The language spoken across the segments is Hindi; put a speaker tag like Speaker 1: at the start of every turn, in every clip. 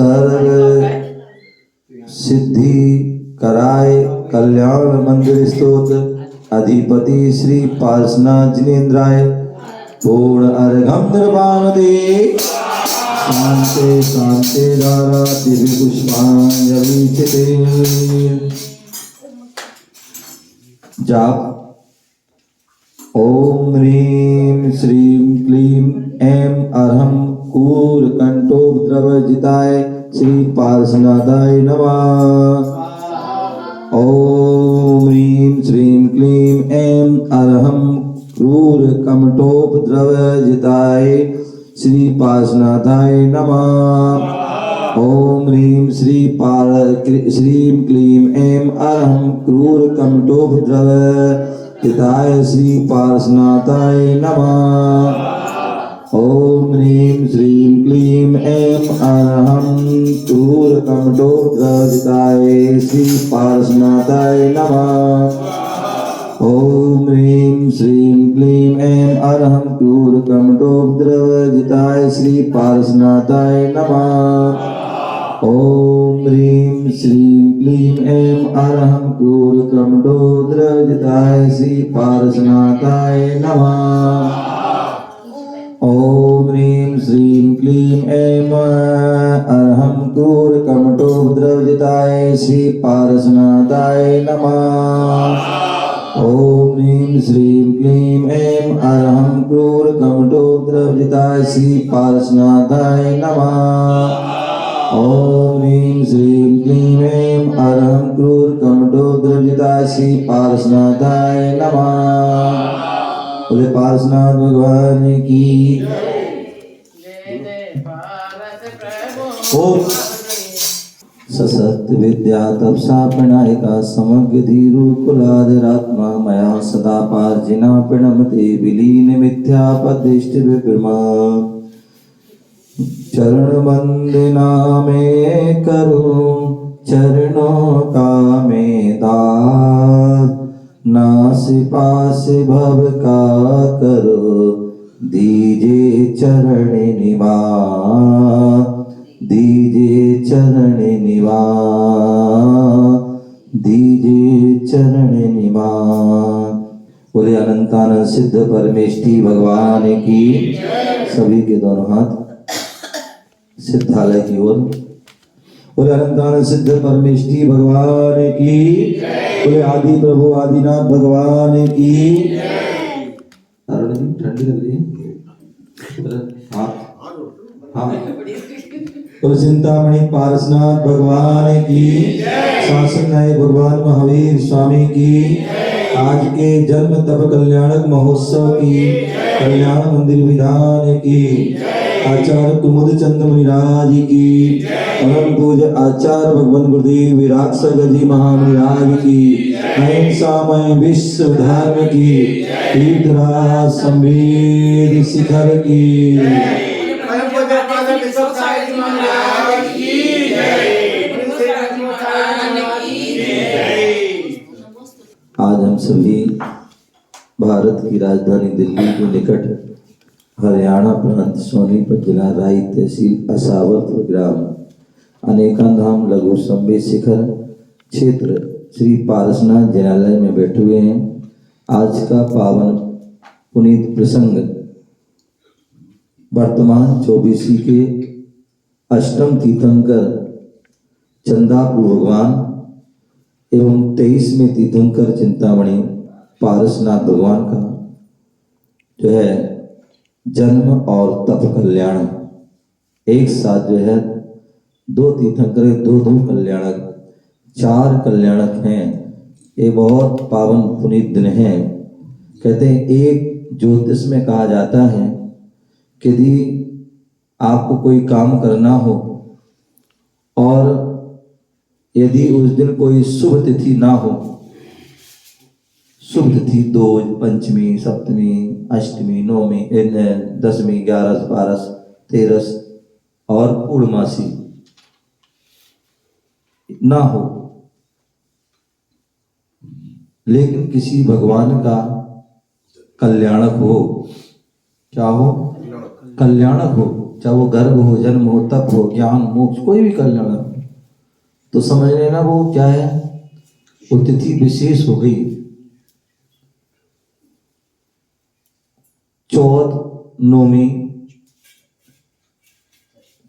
Speaker 1: सर्व सिद्धि कराए कल्याण मंदिर स्तोत्र अधिपति श्री पार्श्वनाथ जिनेन्द्राय पूर्ण अर्घम निर्वाण दे शांते शांते धारा दिव्य पुष्पांजलि चिते। जाप ओम ह्रीं श्रीं क्लीं ऐं अरहं कूर कंठोपद्रवजिताय श्री पार्श्वनाथाय नमः। ओम ह्रीं श्रीं क्लीं ऐं अरहं क्रूर कंठोपद्रवजिताय श्री पार्श्वनाथाय नमः। ओम ह्रीं श्रीं क्लीं ऐं अरहं क्रूर कंठोपद्रवजिताय श्री पार्श्वनाथाय नमः। ओम ह्रीं श्रीं क्लीं ऐं अरहं क्रूर कंठोपद्रवजिताय श्री पार्श्वनाथाय नमः। ओम ह्रीं श्रीं क्लीं ऐं अरहं क्रूर कंठोपद्रवजिताय श्री पार्श्वनाथाय नमः। ओम ह्रीं श्रीं क्लीं ऐं अरहं क्रूर कंठोपद्रवजिताय श्री पार्श्वनाथाय नमः। ओम ह्रीं श्रीं क्लीं ऐं अरहं क्रूर कंठोपद्रवजिताय श्री पार्श्वनाथाय नमः। ओम ह्रीं श्रीं क्लीं ऐं अरहं क्रूर कंठोपद्रवजिताय श्री पार्श्वनाथाय नमः। ओम ह्रीं श्रीं क्लीं ऐं अरहं क्रूर कंठोपद्रवजिताय श्री पार्श्वनाथाय नमः। बोले पार्श्वनाथ भगवान की ओम सशक्त विद्या तपसा प्रणयिका समग्र धीरु कुलाधरात्मा मया सदा पार्जिना प्रणमते विलीन मिथ्यापदिष्ट विक्रमा चरण वंदना में करूं चरणों का में दास नास पास भव का करो दीजे चरण निवास दीजे चरण निवास दीजे चरण निवास। बोले अनंतानंद सिद्ध परमेष्ठी भगवान की। सभी के दोनों हाथ सिद्धालय की ओर। बोले अनंतानंद सिद्ध परमेष्ठी भगवान की। बोले आदि प्रभु आदिनाथ भगवान की। ठंडी लग रही है। हाँ बोले चिंतामणि पार्श्वनाथ भगवान की। शासन नायक भगवान महावीर स्वामी की। आज के जन्म तप कल्याणक महोत्सव की कल्याण मंदिर विधान की आचार्य कुमुद चंद्र मुनिराज की परम पूज्य आचार्य भगवान गुरुदेव विराट सगजी महामुनिराज की अहिंसामय विश्व धर्म की तीर्थराज संवेद शिखर की। आज हम सभी भारत की राजधानी दिल्ली के निकट हरियाणा प्रांत सोनीपत जिला राई तहसील असावर ग्राम अनेकाधाम लघु संवेद शिखर क्षेत्र श्री पार्श्वनाथ जिनालय में बैठे हुए हैं। आज का पावन पुनीत प्रसंग वर्तमान 24 के अष्टम तीर्थंकर चंदापु भगवान एवं 23वें तीर्थंकर चिंतामणि पारसनाथ भगवान का जो है जन्म और तप कल्याण एक साथ जो है दो तीर्थंकर दो कल्याणक 4 कल्याणक हैं। ये बहुत पावन पुनीत दिन है। कहते हैं एक ज्योतिष में कहा जाता है कि यदि आपको कोई काम करना हो और यदि उस दिन कोई शुभ तिथि ना हो, शुभ तिथि 2 पंचमी सप्तमी अष्टमी नवमी 10वीं 11 12 13 और पूर्णमासी ना हो, लेकिन किसी भगवान का कल्याणक हो, क्या हो, कल्याणक हो, चाहे वो गर्भ हो, जन्म हो, तप हो, ज्ञान, मोक्ष, कोई भी कल्याण हो, तो समझ लेना वो क्या है, वो तिथि विशेष हो गई। चौथ, नौमी,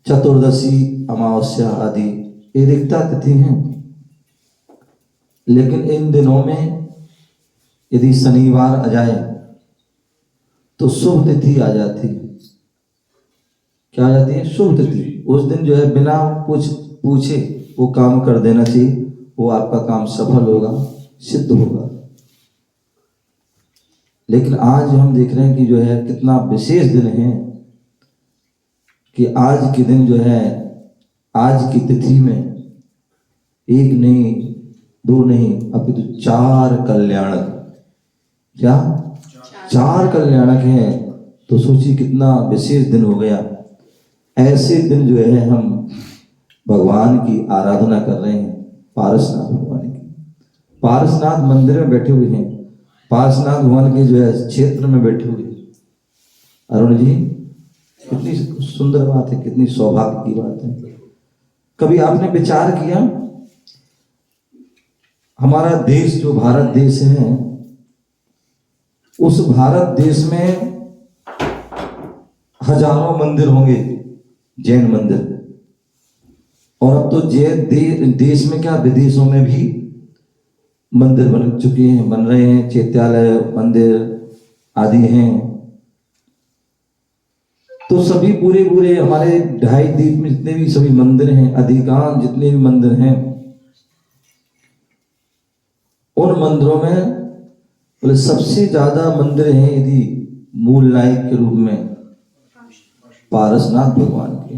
Speaker 1: चतुर्दशी, अमावस्या आदि ये रिक्ता तिथि हैं। लेकिन इन दिनों में यदि शनिवार आ जाए तो शुभ तिथि आ जाती है। क्या आ जाती है? शुभ तिथि। उस दिन जो है बिना पूछे वो काम कर देना चाहिए, वो आपका काम सफल होगा, सिद्ध होगा। लेकिन आज हम देख रहे हैं कि जो है कितना विशेष दिन है कि आज के दिन जो है, आज की तिथि में एक नहीं, दो नहीं, अपितु 4 कल्याणक, क्या 4 कल्याणक हैं। तो सोचिए कितना विशेष दिन हो गया। ऐसे दिन जो है हम भगवान की आराधना कर रहे हैं, पारसनाथ भगवान की। पारसनाथ मंदिर में बैठे हुए हैं, पारसनाथ भगवान के जो है क्षेत्र में बैठे हुए। अरुण जी, कितनी सुंदर बात है, कितनी सौभाग्य की बात है। कभी आपने विचार किया, हमारा देश जो भारत देश है, उस भारत देश में हजारों मंदिर होंगे, जैन मंदिर। और अब तो देश में क्या, विदेशों में भी मंदिर बन चुके हैं, बन रहे हैं, चैत्यालय मंदिर आदि हैं। तो सभी पूरे पूरे हमारे 2.5 द्वीप में जितने भी सभी मंदिर हैं, अधिकांश जितने भी मंदिर हैं, उन मंदिरों में बोले सबसे ज्यादा मंदिर हैं यदि मूल नायक के रूप में पारसनाथ भगवान के।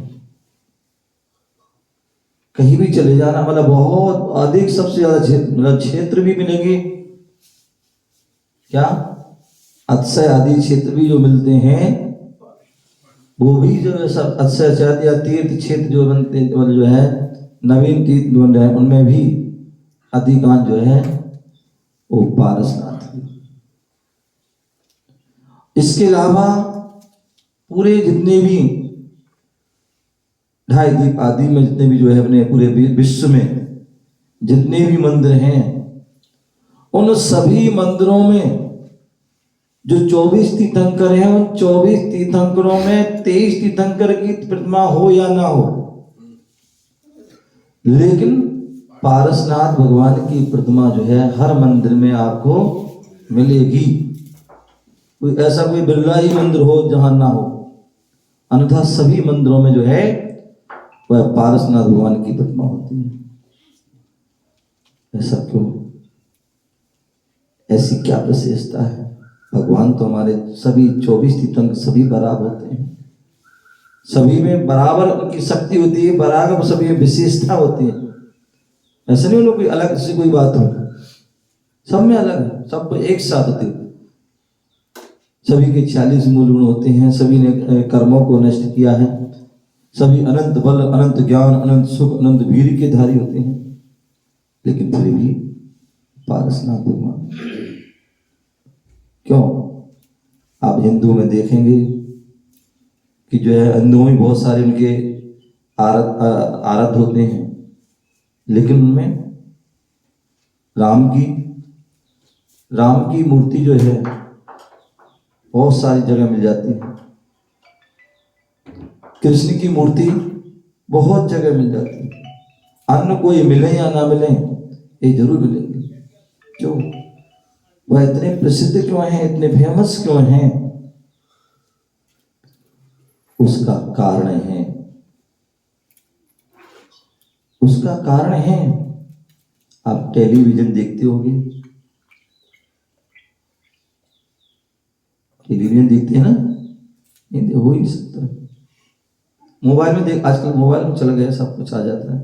Speaker 1: कहीं भी चले जाना, मतलब बहुत अधिक, सबसे ज्यादा क्षेत्र, मतलब क्षेत्र भी मिलेंगे, क्या अक्षय आदि क्षेत्र भी जो मिलते हैं, वो भी जो है सब अक्षय आदि या तीर्थ क्षेत्र जो बनते, जो है नवीन तीर्थ बन रहे हैं, उनमें भी अधिकांश जो है वो पारसनाथ। इसके अलावा पूरे जितने भी 2.5 द्वीप आदि में जितने भी जो है अपने पूरे विश्व में जितने भी मंदिर हैं, उन सभी मंदिरों में जो 24 तीर्थंकर हैं, उन 24 तीर्थंकरों में 23 तीर्थंकर की प्रतिमा हो या ना हो, लेकिन पारसनाथ भगवान की प्रतिमा जो है हर मंदिर में आपको मिलेगी। कोई ऐसा कोई बिरला ही मंदिर हो जहां ना हो, अन्यथा सभी मंदिरों में जो है वह पारसनाथ भगवान की प्रतिमा होती है। ऐसा क्यों? ऐसी क्या विशेषता है? भगवान तो हमारे सभी 24 तीर्थंकर सभी बराबर होते हैं, सभी में बराबर उनकी शक्ति होती है, बराबर सभी में विशेषता होती है। ऐसा नहीं उन्होंने कोई अलग से कोई बात हो, सब में अलग है, सब एक साथ होते हैं। सभी के 40 मूल गुण होते हैं, सभी ने कर्मों को नष्ट किया है, सभी अनंत बल, अनंत ज्ञान, अनंत सुख, अनंत वीर के धारी होते हैं, लेकिन फिर भी पारसनाथ भगवान क्यों? आप हिंदू में देखेंगे कि जो है हिंदुओं में बहुत सारे उनके आराध होते हैं, लेकिन उनमें राम की मूर्ति जो है बहुत सारी जगह मिल जाती है, कृष्ण की मूर्ति बहुत जगह मिल जाती है। अन्य कोई मिले या ना मिले, ये जरूर मिलेंगे। क्यों? वह इतने प्रसिद्ध क्यों हैं, इतने फेमस क्यों हैं? उसका कारण है, उसका कारण है, आप टेलीविजन देखते होंगे, टेलीविजन देखते हैं ना? नहीं, हो ही नहीं सकता। मोबाइल में देख, आजकल मोबाइल में चल गया, सब कुछ आ जाता है,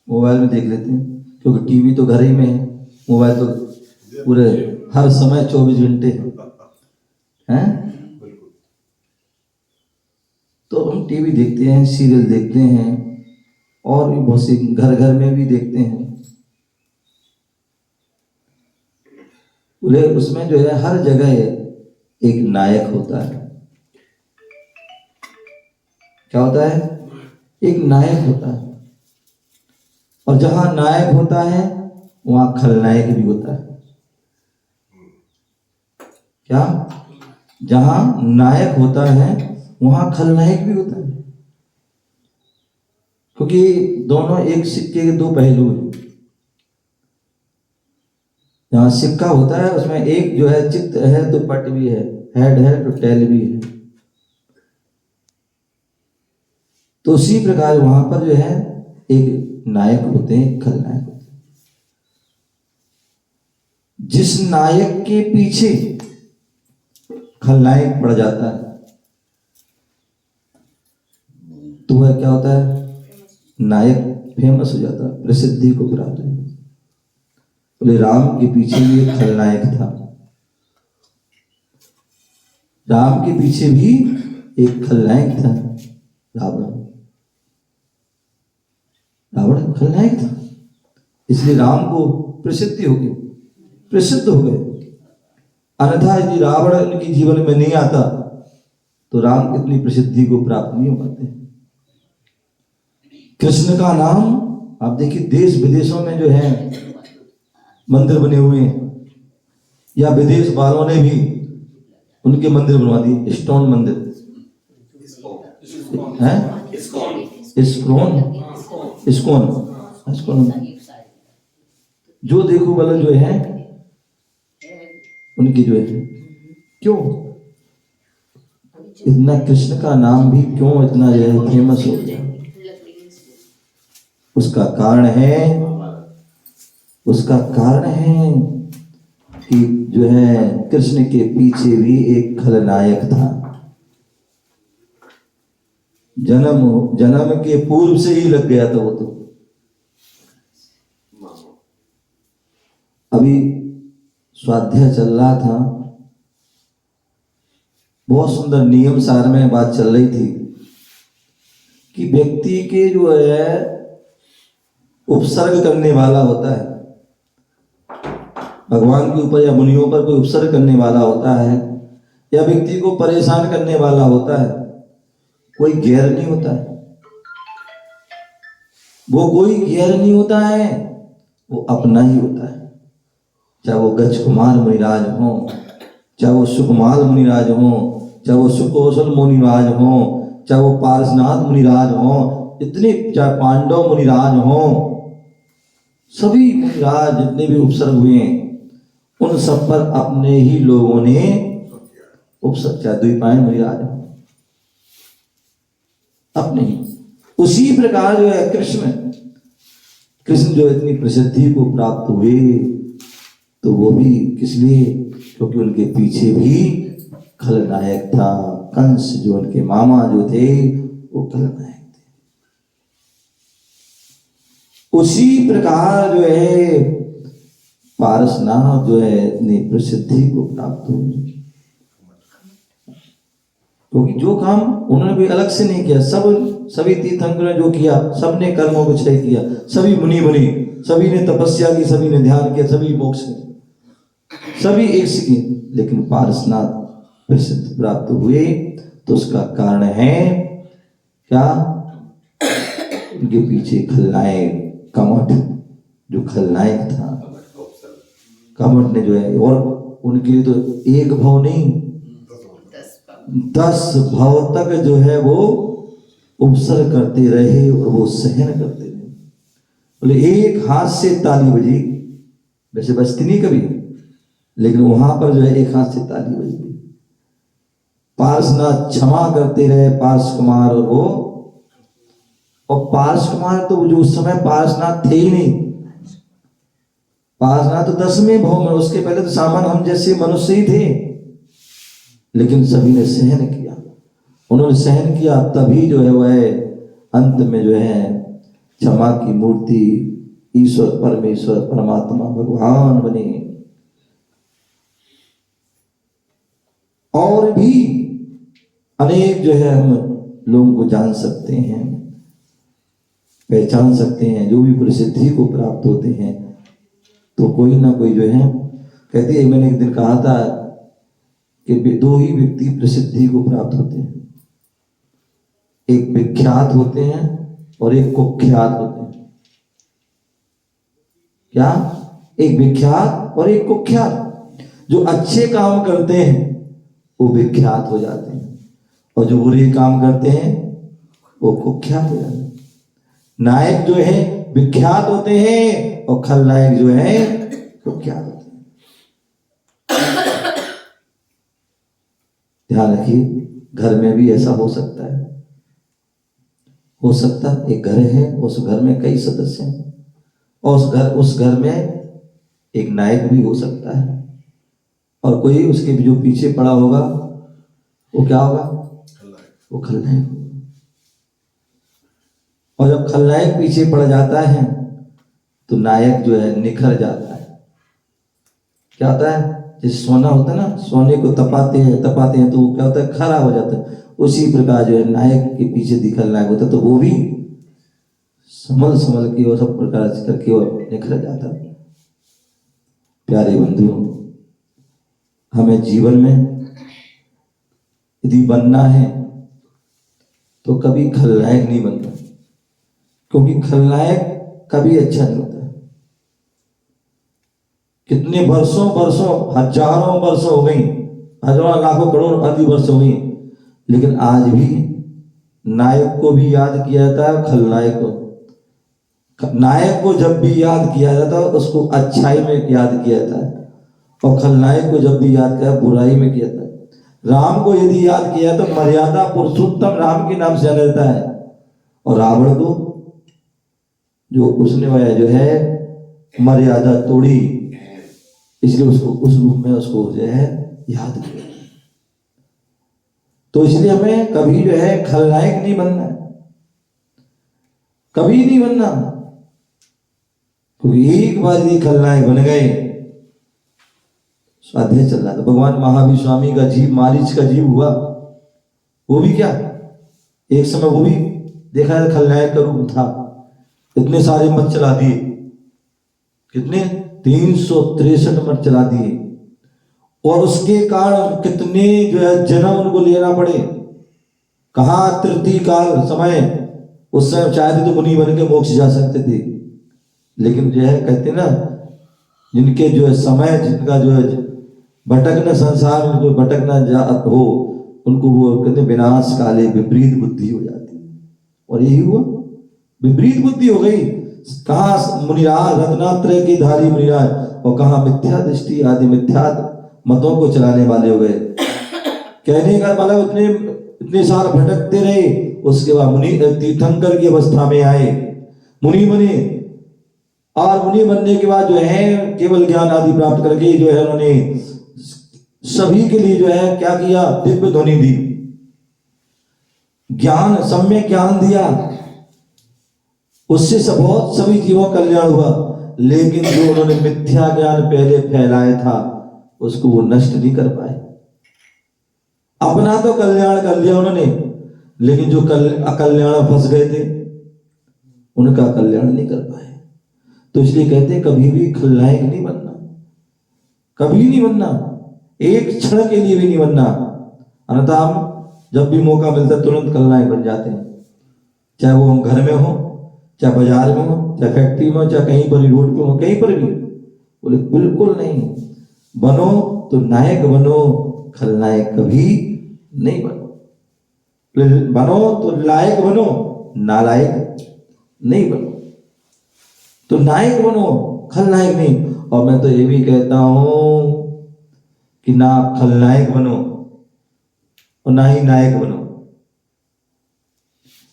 Speaker 1: मोबाइल में देख लेते हैं, क्योंकि टीवी तो घर ही में है, मोबाइल तो पूरे हर समय 24 घंटे हैं। तो हम टीवी देखते हैं, सीरियल देखते हैं, और भी बहुत सी घर घर में भी देखते हैं। पूरे उसमें जो है हर जगह एक नायक होता है। क्या होता है? एक नायक होता है, और जहां नायक होता है वहां खलनायक भी होता है। क्या? जहां नायक होता है वहां खलनायक भी होता है, क्योंकि दोनों एक सिक्के के दो पहलू हैं। जहां सिक्का होता है उसमें एक जो है चित्त है तो पट भी है, हेड है तो टेल भी है। तो उसी प्रकार वहां पर जो है एक नायक होते हैं, एक खलनायक होते हैं। जिस नायक के पीछे खलनायक पड़ जाता है तो वह क्या होता है? नायक फेमस हो जाता है, प्रसिद्धि को प्राप्त हो जाता है। बोले राम के पीछे भी एक खलनायक था, राम के पीछे भी एक खलनायक था, रावण। रावण खलनायक था, इसलिए राम को प्रसिद्धि हो गई, प्रसिद्ध हो गए। अन्यथा यदि रावण उनके जीवन में नहीं आता तो राम कितनी प्रसिद्धि को प्राप्त नहीं हो पाते। कृष्ण का नाम आप देखिए, देश विदेशों में जो है मंदिर बने हुए हैं, या विदेश वालों ने भी उनके मंदिर बनवा दिए, स्टोन मंदिर है, इस्कॉन, इस्कॉन, इस्कॉन। जो देखो वाला जो है उनकी जो है, क्यों इतना कृष्ण का नाम भी क्यों इतना जो है फेमस हो गया? उसका कारण है, उसका कारण है कि जो है कृष्ण के पीछे भी एक खलनायक था। जन्म जन्म के पूर्व से ही लग गया था वो तो। अभी स्वाध्याय चल रहा था, बहुत सुंदर नियम सार में बात चल रही थी कि व्यक्ति के जो है उपसर्ग करने वाला होता है, भगवान के ऊपर या मुनियों पर कोई उपसर्ग करने वाला होता है, या व्यक्ति को परेशान करने वाला होता है, कोई गैर नहीं होता है। वो कोई गैर नहीं होता है, वो अपना ही होता है। चाहे वो गज कुमार मुनिराज हो, चाहे वो सुकुमार मुनिराज हो, चाहे वो सुकौशल मुनिराज हो, चाहे वो पारसनाथ मुनिराज हो, इतने चाहे पांडव मुनिराज हो, सभी मुनिराज जितने भी उपसर्ग हुए उन सब पर अपने ही लोगों ने उपसर्ग, चाहे द्विपायन मुनिराज हो, अपने ही। उसी प्रकार जो है कृष्ण जो इतनी प्रसिद्धि को प्राप्त हुए तो वो भी किस लिए? क्योंकि उनके पीछे भी खलनायक था। कंस जो उनके मामा जो थे वो खलनायक थे। उसी प्रकार जो है पारसनाथ जो है इतनी प्रसिद्धि को प्राप्त हुई, क्योंकि जो काम उन्होंने भी अलग से नहीं किया, सभी तीर्थंकरों ने जो किया, सबने कर्मों को क्षय किया, सभी मुनि मुनि, सभी ने तपस्या की, सभी ने ध्यान किया, सभी मोक्ष किया, सभी एक से किए, लेकिन पारसनाथ प्रसिद्ध प्राप्त हुए। तो उसका कारण है क्या? उनके पीछे खलनायक कमठ, जो खलनायक था, कमठ ने जो है, और उनके लिए तो एक भाव नहीं 10 भाव तक जो है वो उपसर्ग करते रहे और वो सहन करते रहे। बोले एक हाथ से ताली बजी, वैसे बजती नहीं कभी, लेकिन वहां पर जो है एक हाथ से ताली बजी। पार्श्वनाथ क्षमा करते रहे, पार्श्व कुमार और पार्श्व कुमार तो जो उस समय पार्श्वनाथ थे ही नहीं, पार्श्वनाथ तो 10वें भाव में, उसके पहले तो सामान्य हम जैसे मनुष्य ही थे, लेकिन सभी ने सहन किया। उन्होंने सहन किया, तभी जो है वह अंत में जो है क्षमा की मूर्ति ईश्वर परमेश्वर परमात्मा भगवान बने। और भी अनेक जो है हम लोगों को जान सकते हैं, पहचान सकते हैं, जो भी प्रसिद्धि को प्राप्त होते हैं तो कोई ना कोई जो है कहते हैं, मैंने एक दिन कहा था कि 2 ही व्यक्ति प्रसिद्धि को प्राप्त होते हैं, एक विख्यात होते हैं और एक कुख्यात होते हैं। क्या? एक विख्यात और एक कुख्यात। जो अच्छे काम करते हैं वो विख्यात हो जाते हैं, और जो बुरे काम करते हैं वो कुख्यात हो जाते हैं। नायक जो है विख्यात होते हैं और खलनायक जो है कुख्यात होते हैं। ध्यान रखिए, घर में भी ऐसा हो सकता है। हो सकता है एक घर है, उस घर में कई सदस्य हैं, और उस घर में एक नायक भी हो सकता है, और कोई उसके जो पीछे पड़ा होगा वो क्या होगा? वो खलनायक होगा। और जब खलनायक पीछे पड़ जाता है तो नायक जो है निखर जाता है। क्या होता है? जैसे सोना होता है ना, सोने को तपाते हैं तो वो क्या होता है? खरा हो जाता है। उसी प्रकार जो है नायक के पीछे दिखल नायक होता है, तो वो भी संभल के और सब प्रकार से करके वो निखर जाता है। प्यारे बंधुओं, हमें जीवन में यदि बनना है तो कभी खलनायक नहीं बनना, क्योंकि खलनायक कभी अच्छा नहीं होता। कितने वर्षों हजारों वर्ष हो गई, हजारों लाखों करोड़ आदि वर्ष हो गई, लेकिन आज भी नायक को भी याद किया जाता है, खलनायक को। नायक को जब भी याद किया जाता है उसको अच्छाई में याद किया जाता है, और खलनायक को जब भी याद किया बुराई में किया जाता है। राम को यदि याद किया तो मर्यादा पुरुषोत्तम राम के नाम से जाना जाता है, और रावण को जो उसने वह जो है मर्यादा तोड़ी, इसलिए उसको उस रूप में उसको जो है याद किया। तो इसलिए हमें कभी जो है खलनायक नहीं बनना है, कभी नहीं बनना, क्योंकि एक बार यदि खलनायक बन गए, स्वाध्याय चल रहा था, भगवान महावीर स्वामी का जीव मारीच का जीव हुआ, वो भी क्या एक समय वो भी देखा जाए खलनायक का रूप था। इतने सारे मत चला दिए, कितने 363 मत चला दिए, और उसके कारण कितने जो है जन्म उनको लेना पड़े। कहा तृतीय काल समय, उस समय चाहते तो मुनि बन के मोक्ष जा सकते थे, लेकिन जो है कहते ना, जिनके जो है समय, जिनका जो है भटकना संसार में कोई भटकना जा हो, उनको वो कहते विनाश काले विपरीत बुद्धि हो जाती है, और यही हुआ, विपरीत बुद्धि हो गई। कहा मुनिराज रत्नात्रय की धारी मुनिराज, और कहा मिथ्या दृष्टि आदि मिथ्या मतों को चलाने वाले हो गए। कहने का मतलब इतने साल भटकते रहे, उसके बाद मुनि तीर्थंकर की अवस्था में आए, मुनि बने, और मुनि बनने के बाद जो है केवल ज्ञान आदि प्राप्त करके जो है उन्होंने सभी के लिए जो है क्या किया? दिव्य ध्वनि दी, ज्ञान सम्यक ज्ञान दिया, उससे बहुत सभी जीवों का कल्याण हुआ। लेकिन जो उन्होंने मिथ्या ज्ञान पहले फैलाया था उसको वो नष्ट नहीं कर पाए। अपना तो कल्याण कर लिया उन्होंने, लेकिन जो अकल्याण फंस गए थे उनका कल्याण नहीं कर पाए। तो इसलिए कहते हैं कभी भी खलनायक नहीं बनना, कभी नहीं बनना, एक क्षण के लिए भी नहीं बनना, अन्यथा हम जब भी मौका मिलता है तुरंत खलनायक बन जाते हैं। चाहे वो हम घर में हो, चाहे बाजार में हो, चाहे फैक्ट्री में हो, चाहे कहीं पर भी रोड पे हो, कहीं पर भी। बोले बिल्कुल नहीं, बनो तो नायक बनो, खलनायक कभी नहीं बनो। बनो तो लायक बनो, नालायक नहीं बनो। तो नायक बनो, खलनायक नहीं। और मैं तो ये भी कहता हूं कि ना खलनायक बनो और ना ही नायक बनो,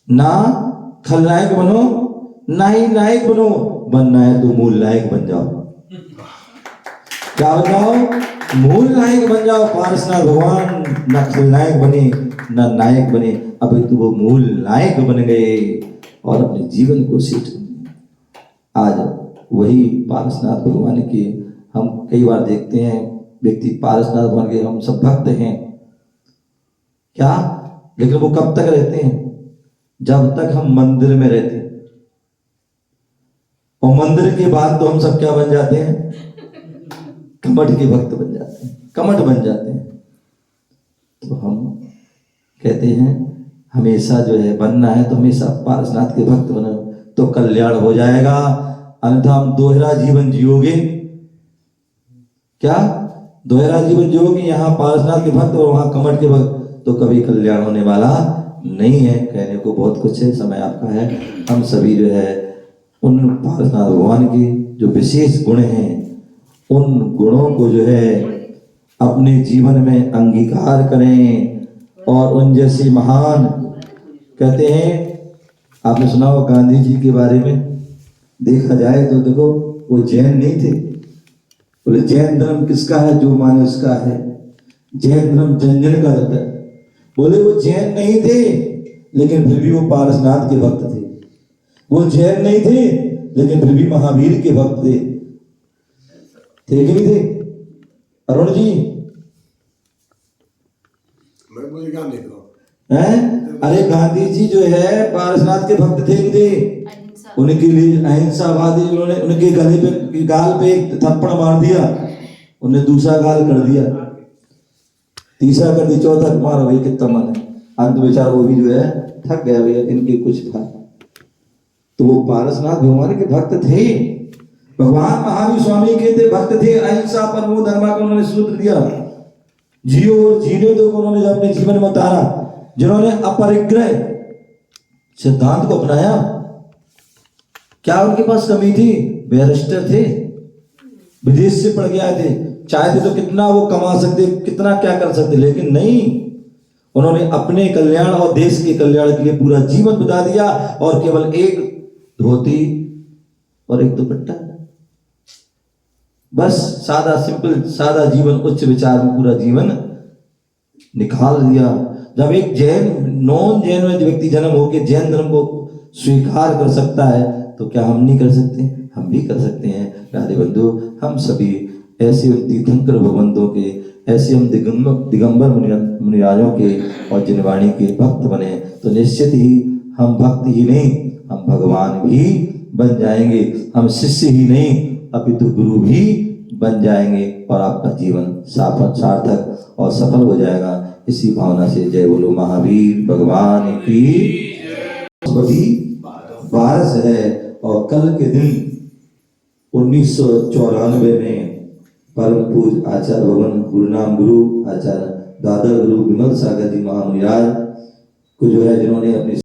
Speaker 1: ना खलनायक बनो ना ही नायक बनो, बनना है तो मूल नायक बन जाओ। क्या बन जाओ? मूल नायक बन जाओ। पारसनाथ भगवान ना खलनायक बने ना नायक बने, अभी तो वो मूल नायक बन गए और अपने जीवन को सेठ। आज वही पारसनाथ भगवान के हम कई बार देखते हैं, व्यक्ति पारसनाथ भगवान के हम सब भक्त हैं क्या, लेकिन वो कब तक रहते हैं? जब तक हम मंदिर में रहते हैं। और मंदिर के बाद तो हम सब क्या बन जाते हैं? कमठ के भक्त बन जाते हैं, कमठ बन जाते हैं। तो हम कहते हैं हमेशा जो है बनना है तो हमेशा पारसनाथ के भक्त बनो तो कल्याण हो जाएगा, अन्यथा हम दोहरा जीवन जियोगे। क्या दोहरा जीवन जियोगे? यहाँ पारसनाथ के भक्त और वहां कमठ के भक्त, तो कभी कल्याण होने वाला नहीं है। कहने को बहुत कुछ है, समय आपका है। हम सभी जो है उन पारसनाथ भगवान के जो विशेष गुण हैं उन गुणों को जो है अपने जीवन में अंगीकार करें और उन जैसे महान, कहते हैं आपने सुना हो गांधी जी के बारे में, देखा जाए तो देखो वो जैन नहीं थे। बोले जैन धर्म किसका है? जो माने उसका है। जैन धर्म जन जन का होता है। बोले वो जैन नहीं थे लेकिन फिर भी वो पारसनाथ के भक्त थे। वो जैन नहीं थे लेकिन फिर भी महावीर के भक्त थे कि नहीं थे? अरुण जी हैं? अरे गांधी जी जो है पारसनाथ के भक्त थे, नहीं थे? उनके लिए अहिंसावादी, उन्होंने उनके गले पे गाल पे एक थप्पड़ मार दिया, उन्हें दूसरा गाल कर दिया, तीसरा कर दिया, चौथा मारा, भाई कितना मन है। अंत बेचारा वो भी जो है थक गया, भैया इनके कुछ था। तो वो पारसनाथ भगवान के भक्त थे। भगवान महावीर स्वामी के थे भक्त थे। अहिंसा परमो धर्मा का उन्होंने सूत्र दिया, जियो और जीने दो को उन्होंने अपने जीवन में उतारा। जिन्होंने अपरिग्रह सिद्धांत को अपनाया, क्या उनके पास कमी थी? बैरिस्टर थे, विदेश से पढ़ के आए थे, चाहते तो कितना वो कमा सकते, कितना क्या कर सकते, लेकिन नहीं, उन्होंने अपने कल्याण और देश के कल्याण के लिए पूरा जीवन बिता दिया और केवल एक धोती और एक दुपट्टा, बस सादा सिंपल सादा जीवन, उच्च विचार में पूरा जीवन निकाल दिया। जब एक जैन नॉन जैन में व्यक्ति जन्म होकर जैन धर्म को स्वीकार कर सकता है तो क्या हम नहीं कर सकते? हम भी कर सकते हैं। राधे बंधु, हम सभी ऐसे तीर्थंकर भगवंतों के, ऐसे हम दिगंबर मुनिराजों के और जिनवाणी के भक्त बने तो निश्चित ही हम भक्त ही नहीं, हम भगवान भी बन जाएंगे। हम शिष्य ही नहीं अपितु गुरु भी बन जाएंगे और आपका जीवन सार्थक और सफल हो जाएगा। इसी भावना से जय बोलो महावीर भगवान की। बड़ी बारस है और कल के दिन 1994 में परम पूज आचार्य भगवान गुरुनाम गुरु आचार्य दादा गुरु विमल सागर जी महामुनिराज को जो है जिन्होंने अपनी